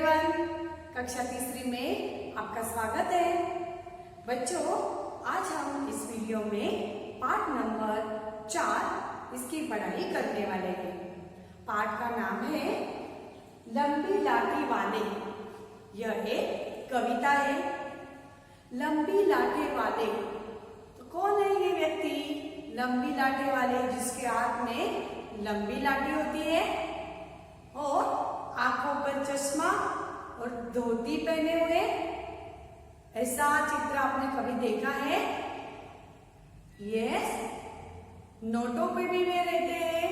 Everyone, कक्षा तीसरी में आपका स्वागत है। बच्चों, आज हम इस वीडियो में पाठ नंबर 4 इसकी पढ़ाई करने वाले हैं। पाठ का नाम है लंबी लाठी वाले। यह एक कविता है। लंबी लाठी वाले, तो कौन है ये व्यक्ति? लंबी लाठी वाले, जिसके हाथ में लंबी लाठी होती है और आंखों पर चश्मा और धोती पहने हुए। ऐसा चित्र आपने कभी देखा है? यस, नोटों पे भी वे रहते हैं।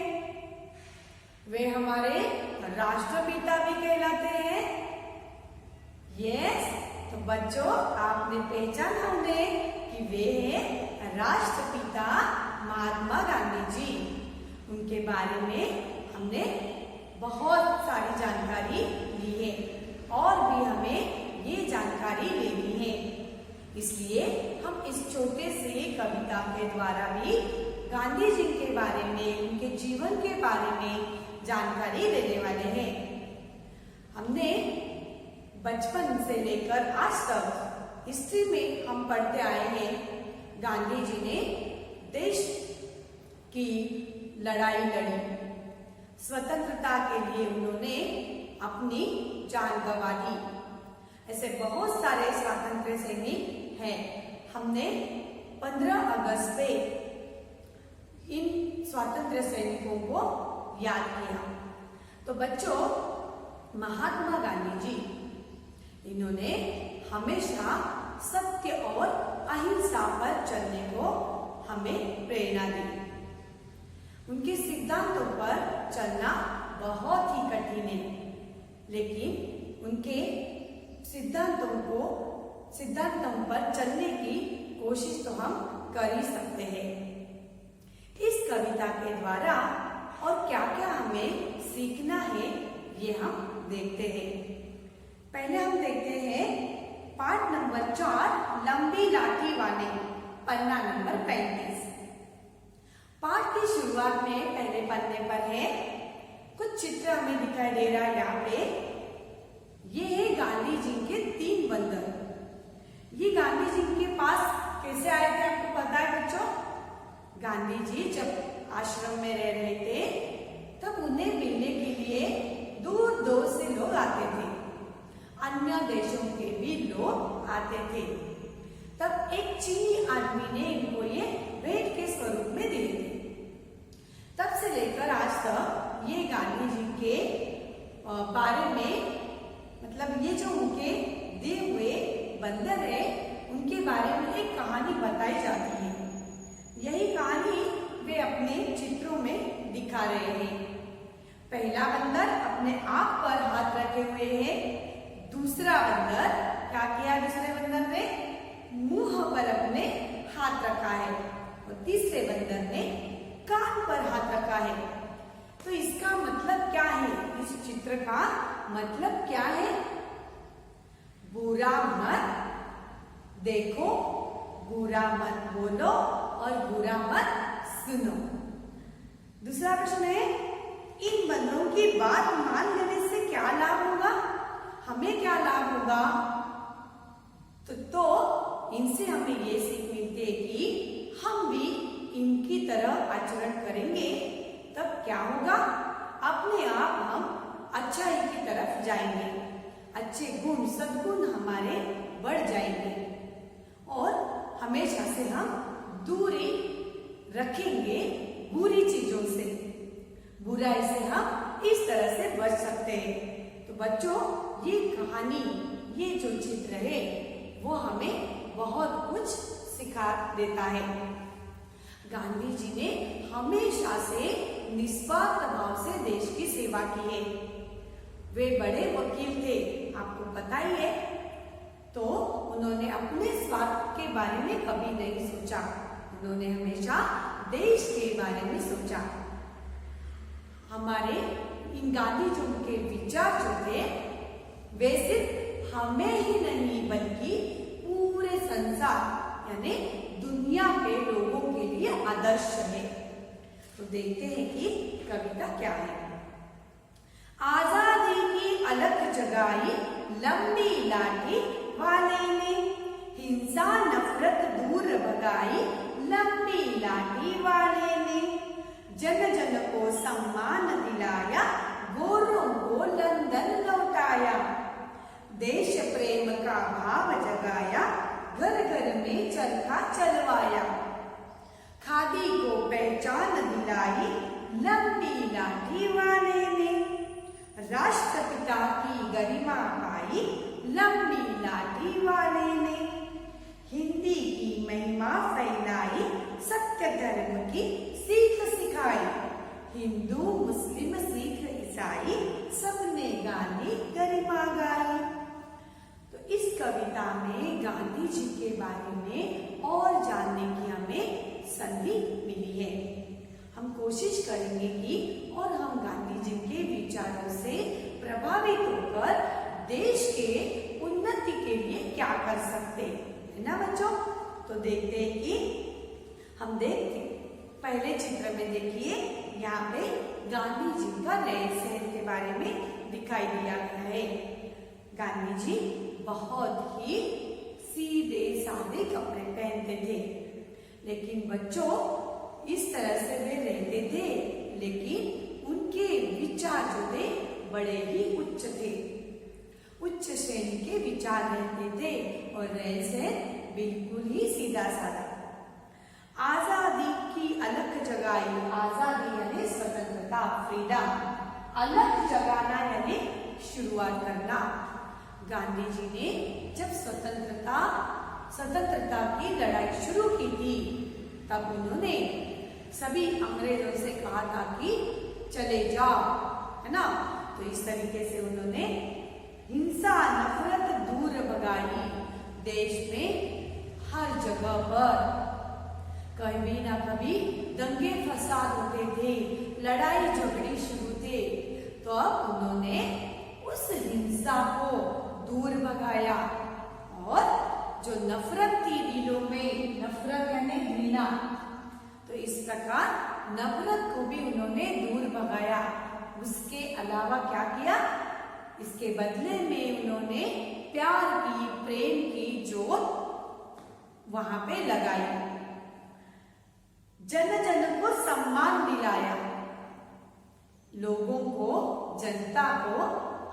वे हमारे राष्ट्रपिता भी कहलाते हैं। यस, तो बच्चों, आपने पहचाना उन्हें कि वे हैं राष्ट्रपिता महात्मा गांधी जी। उनके बारे में हमने बहुत सारी जानकारी ली है और भी हमें ये जानकारी लेनी है। इसलिए हम इस छोटे से कविता के द्वारा भी गांधी जी के बारे में, उनके जीवन के बारे में जानकारी देने वाले हैं। हमने बचपन से लेकर आज तक हिस्ट्री में हम पढ़ते आए हैं, गांधी जी ने देश की लड़ाई लड़ी। स्वतंत्रता के लिए उन्होंने अपनी जान गंवा दी। ऐसे बहुत सारे स्वातंत्र्य सैनिक हैं। हमने 15 अगस्त पे इन स्वातंत्र्य सैनिकों को याद किया। तो बच्चों, महात्मा गांधी जी, इन्होंने हमेशा सत्य और अहिंसा पर चलने को हमें प्रेरणा दी। उनके सिद्धांतों पर चलना बहुत ही कठिन है, लेकिन उनके सिद्धांतों पर चलने की कोशिश तो हम कर ही सकते हैं। इस कविता के द्वारा और क्या क्या हमें सीखना है, ये हम देखते हैं। पहले हम देखते हैं पाठ नंबर 4, लंबी लाठी वाले, पन्ना नंबर 35। पाठ की शुरुआत में पहले पन्ने पर है, कुछ चित्र हमें दिखाई दे रहा है। यहाँ पे ये है गांधी जी के 3 बंदर। ये गांधी जी के पास कैसे आए थे, आपको पता है बच्चों? गांधी जी जब आश्रम में रह रहे थे, तब उन्हें मिलने के लिए दूर दूर से लोग आते थे। अन्य देशों के भी लोग आते थे। तब एक चीनी आदमी ने इनको ये भेंट के स्वरूप में दिए थे। तब से लेकर आज तक ये गांधी जी के बारे में, मतलब ये जो उनके दिए हुए बंदर है, उनके बारे में एक कहानी बताई जाती है। यही कहानी वे अपने चित्रों में दिखा रहे हैं। पहला बंदर अपने आप पर हाथ रखे हुए है। दूसरा बंदर क्या किया? दूसरे बंदर ने मुंह पर अपने हाथ रखा है और तीसरे बंदर ने कान पर हाथ रखा है। तो इसका मतलब क्या है? इस चित्र का मतलब क्या है? बुरा मत देखो, बुरा मत बोलो और बुरा मत सुनो। दूसरा प्रश्न है, इन बंदरों की बात मान लेने से क्या लाभ होगा? हमें क्या लाभ होगा? तो इनसे हमें ये सीख मिलती है कि हम भी इनकी तरह आचरण करेंगे, तब क्या होगा? अपने आप हम अच्छाई की तरफ जाएंगे। अच्छे गुण, सद्गुण हमारे बढ़ जाएंगे और हमेशा से हम दूरी रखेंगे बुरी चीजों से। बुराई से हम इस तरह से बच सकते हैं। तो बच्चों, ये कहानी, ये जो चित्र है, वो हमें बहुत कुछ सिखा देता है। गांधी जी ने हमेशा से निस्वार्थ भाव से देश की सेवा की है। वे बड़े वकील थे, आपको पता ही है। तो उन्होंने अपने स्वार्थ के बारे में कभी नहीं सोचा। उन्होंने हमेशा देश के बारे में सोचा। हमारे इन गांधी जी के विचार जो थे, वे सिर्फ हमें ही नहीं बल्कि पूरे संसार यानी दुनिया के लोगों के लिए आदर्श है। तो देखते हैं कि कविता क्या है। आजादी की अलख जगाई लंबी लाठी वाले ने। हिंसा नफरत दूर भगाई लंबी लाठी वाले ने। जन जन को सम्मान दिलाया, गोरों को लंदन लौटाया। देश प्रेम का भाव जगाया, घर घर में चरखा चलवाया। खादी को पहचान दिलाई लंबी लाठी वाले ने। राष्ट्रपिता की गरिमा पाई लंबी लाठी वाले ने। हिंदी की महिमा फैलाई, सत्य धर्म की सीख सिखाई। हिंदू मुस्लिम सिख ईसाई सबने गाने गरिमा गाई। तो इस कविता में गांधी जी के बारे में और जानने की हमें संधि मिली है। हम कोशिश करेंगे कि और हम गांधी जी के विचारों से प्रभावित होकर देश के उन्नति के लिए क्या कर सकते है ना बच्चों। तो देखते हैं कि हम देखते पहले चित्र में देखिए, यहाँ पे गांधी जी का नए शहर के बारे में दिखाई दिया गया है। गांधी जी बहुत ही सीधे सादे कपड़े पहनते थे, लेकिन बच्चों इस तरह से वे रहते थे, लेकिन उनके विचार जो थे बड़े ही उच्च थे। उच्च श्रेणी के विचार रहते थे और रहन सहन बिल्कुल ही सीधा साधा। आजादी की अलख जगाई, आजादी यानी स्वतंत्रता, फ्रीडम। अलख जगाना यानी शुरुआत करना। गांधी जी ने जब स्वतंत्रता की लड़ाई शुरू की थी, तब उन्होंने सभी अंग्रेजों से कहा था कि चले जाओ, है ना। तो इस तरीके से उन्होंने हिंसा नफरत दूर भगाई। देश में हर जगह पर कभी ना कभी दंगे फसाद होते थे, लड़ाई झगड़े शुरू थे। तो अब उन्होंने उस हिंसा को दूर भगाया और जो नफरत थी दिलों में, नफरत यानी घृणा, तो इस प्रकार नफरत को भी उन्होंने दूर भगाया। उसके अलावा क्या किया, इसके बदले में उन्होंने प्यार की, प्रेम की जोत वहां पे लगाई। जन जन को सम्मान दिलाया, लोगों को, जनता को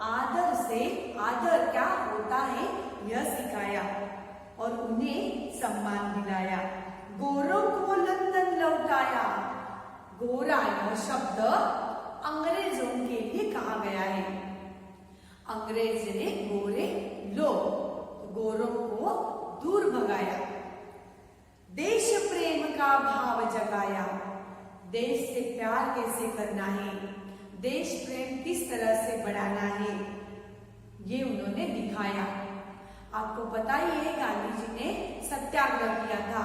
आदर क्या होता है यह सिखाया और उन्हें सम्मान दिलाया। गोरों को लंदन लौटाया। गोरा यह शब्द अंग्रेजों के लिए कहा गया है। अंग्रेज ने गोरे लोग, गोरों को दूर भगाया। देश प्रेम का भाव जगाया। देश से प्यार कैसे करना है, देश प्रेम किस तरह से बढ़ाना है, ये उन्होंने दिखाया। आपको पता ही है गांधी जी ने सत्याग्रह किया था।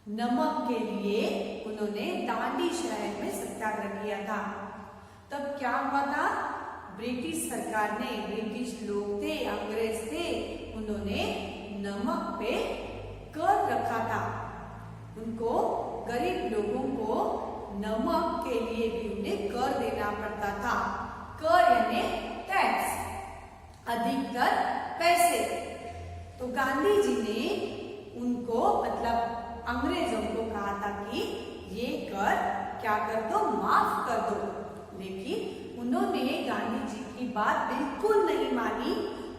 नमक के लिए उन्होंने दांडी शहर में सत्याग्रह किया था। तब क्या हुआ था, ब्रिटिश सरकार ने, ब्रिटिश लोग थे, अंग्रेज थे, उन्होंने नमक पे कर रखा था। उनको, गरीब लोगों को नमक के लिए भी उन्हें कर देना पड़ता था। कर यानी टैक्स, अधिकतर पैसे। तो गांधी जी ने उनको, मतलब अंग्रेजों को कहा था कि ये कर क्या कर दो, माफ कर दो। लेकिन उन्होंने गांधी जी की बात बिल्कुल नहीं मानी।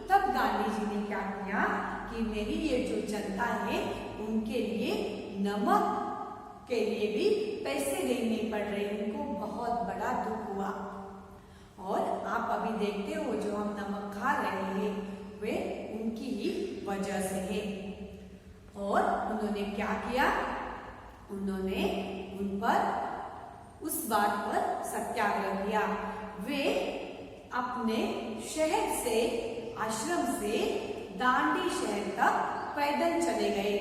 तब गांधी जी ने क्या किया कि मेरी ये जो जनता है उनके लिए नमक के लिए भी पैसे देने पड़ रहे। उनको बहुत बड़ा दुख हुआ। और आप अभी देखते हो जो हम नमक खा रहे हैं वे उनकी ही वजह से है। और उन्होंने क्या किया, उन्होंने उन पर उस बात पर सत्याग्रह किया। वे अपने शहर से, आश्रम से दांडी शहर तक पैदल चले गए।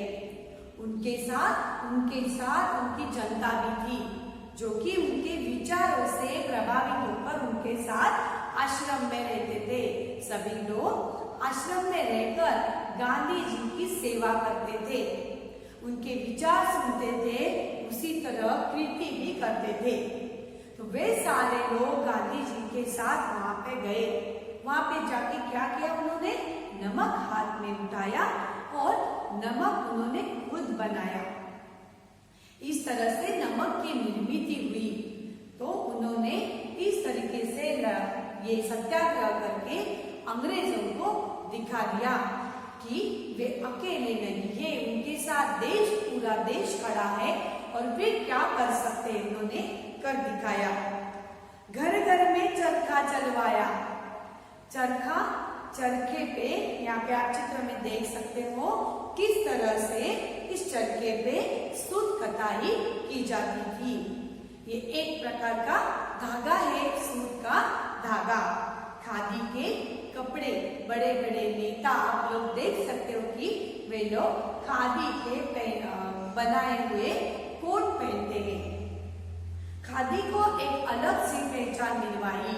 उनके साथ उनकी जनता भी थी, जो कि उनके विचारों से प्रभावित होकर उनके साथ आश्रम में रहते थे। सभी लोग आश्रम में रहकर गांधी जी की सेवा करते थे, उनके विचार सुनते थे, उसी तरह कृति भी करते थे। तो वे सारे लोग गांधी जी के साथ वहां पे गए वहां पे जाके क्या किया उन्होंने, नमक हाथ में उठाया और नमक उन्होंने खुद बनाया। इस तरह से नमक की निर्मित हुई। तो उन्होंने इस तरीके से ये सत्याग्रह करके अंग्रेजों को दिखा दिया कि वे अकेले नहीं है, उनके साथ देश, पूरा देश खड़ा है और वे क्या कर सकते हैं, उन्होंने कर दिखाया। घर घर में चरखा चलवाया। चरखे पे, यहाँ पे आप चित्र में देख सकते हो किस तरह से इस चरखे पे सूत कताई की जाती थी। ये एक प्रकार का धागा है, सूत का धागा। खादी के कपड़े, बड़े बड़े नेता आप लोग देख सकते हो कि वे लोग खादी के बनाए हुए कोट पहनते हैं। खादी को एक अलग सी पहचान दिलवाई।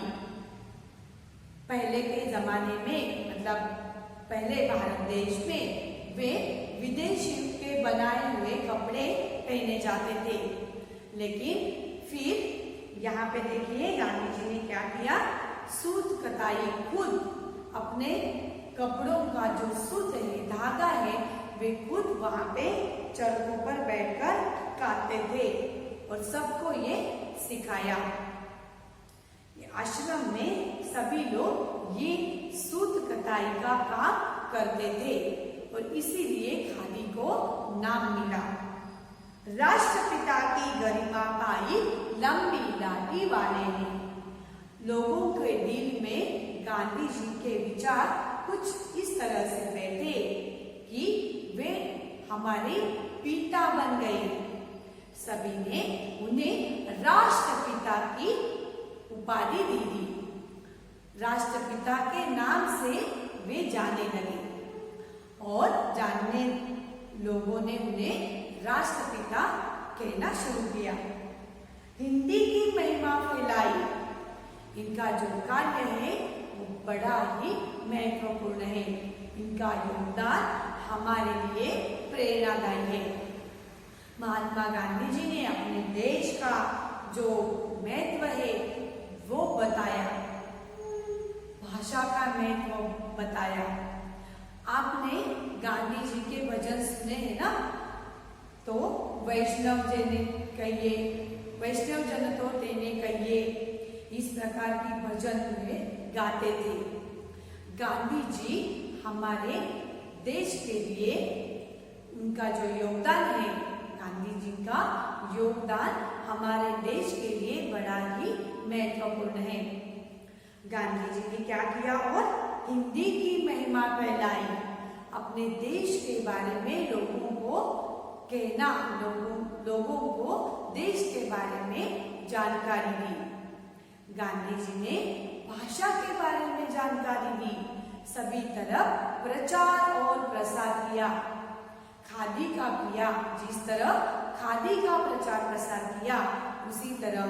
पहले के जमाने में, मतलब पहले भारत देश में वे विदेशी के बनाए हुए कपड़े पहने जाते थे। लेकिन फिर यहाँ पे देखिए गांधी जी ने क्या किया, सूत कताई, खुद अपने कपड़ों का जो सूत है, धागा है, वे खुद वहां पे चरखों पर बैठकर काटते थे और सबको ये सिखाया। आश्रम में सभी लोग ये सूत कताई का काम करते थे और इसीलिए खादी को नाम मिला। राष्ट्रपिता की गरिमा पाई लंबी लाठी वाले ने। लोगों के दिल में गांधी जी के विचार कुछ इस तरह से बैठे कि वे हमारे पिता बन गए। सभी ने उन्हें राष्ट्रपिता की उपाधि दी थी। राष्ट्रपिता के नाम से वे जाने लगे और जानने लोगों ने उन्हें राष्ट्रपिता कहना शुरू किया। हिंदी की महिमा फैलाई। इनका जो कार्य है वो बड़ा ही महत्वपूर्ण है। इनका योगदान हमारे लिए प्रेरणादायी है। महात्मा गांधी जी ने अपने देश का जो महत्व है वो बताया, भाषा का महत्व बताया। आपने गांधी जी के भजन सुने हैं ना, तो वैष्णव जन कहिए, वैष्णव जन तो तेने कहिए, इस प्रकार की भजन वे गाते थे। गांधी जी हमारे देश के लिए उनका जो योगदान है, गांधी जी का योगदान हमारे देश के लिए बड़ा ही महत्वपूर्ण है। गांधी जी ने क्या किया, और हिंदी की महिमा फैलाई। अपने देश के बारे में लोगों को कहना, लोगों को देश के बारे में जानकारी दी। गांधी जी ने भाषा के बारे में जानकारी दी। सभी तरफ प्रचार और प्रसार किया। खादी का किया, जिस तरह खादी का प्रचार प्रसार किया, उसी तरह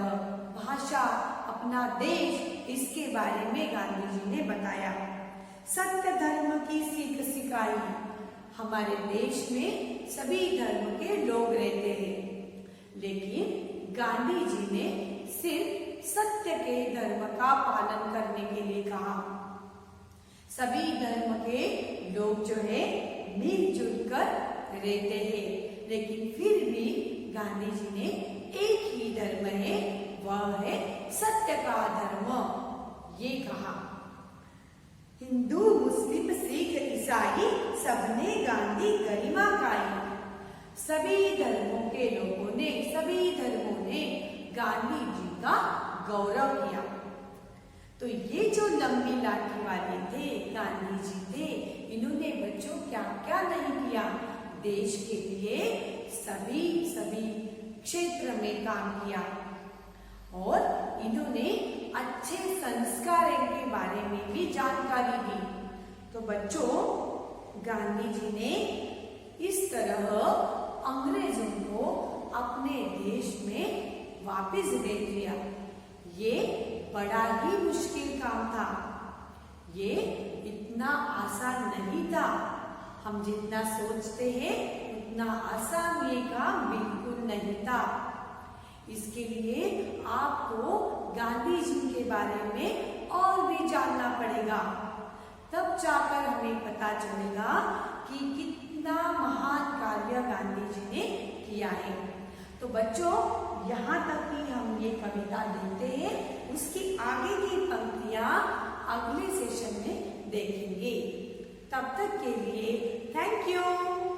भाषा, अपना देश, इसके बारे में गांधी जी ने बताया। सत्य धर्म की सीख सिखाई। हमारे देश में सभी धर्म के लोग रहते हैं, लेकिन गांधी जी ने सिर्फ सत्य के धर्म का पालन करने के लिए कहा। सभी धर्म के लोग जो है मिलजुल कर रहते हैं, लेकिन फिर भी गांधी जी ने एक ही धर्म है, वह है सत्य का धर्म, ये कहा। हिंदू, मुस्लिम, सिख, ईसाई सबने गांधी गरिमा गाई। सभी धर्मों के लोगों ने, सभी धर्मों ने गांधी जी का गौरव किया। तो ये जो लंबी लाठी वाले थे, गांधी जी थे, इन्होंने बच्चों क्या क्या नहीं किया देश के लिए। सभी क्षेत्र में काम किया और इन्होंने अच्छे संस्कार के बारे में भी जानकारी दी। तो बच्चों, गांधी जी ने इस तरह अंग्रेजों को अपने देश में वापस भेज दिया। ये बड़ा ही मुश्किल काम था, ये इतना आसान नहीं था। हम जितना सोचते हैं उतना आसान ये काम बिल्कुल नहीं था। इसके लिए आपको गांधी जी के बारे में और भी जानना पड़ेगा, तब जाकर हमें पता चलेगा कि कितना महान कार्य गांधी जी ने किया है। तो बच्चों, यहाँ तक ही हम ये कविता देखते हैं, उसकी आगे की पंक्तियां अगले सेशन में देखेंगे। तब तक के लिए थैंक यू।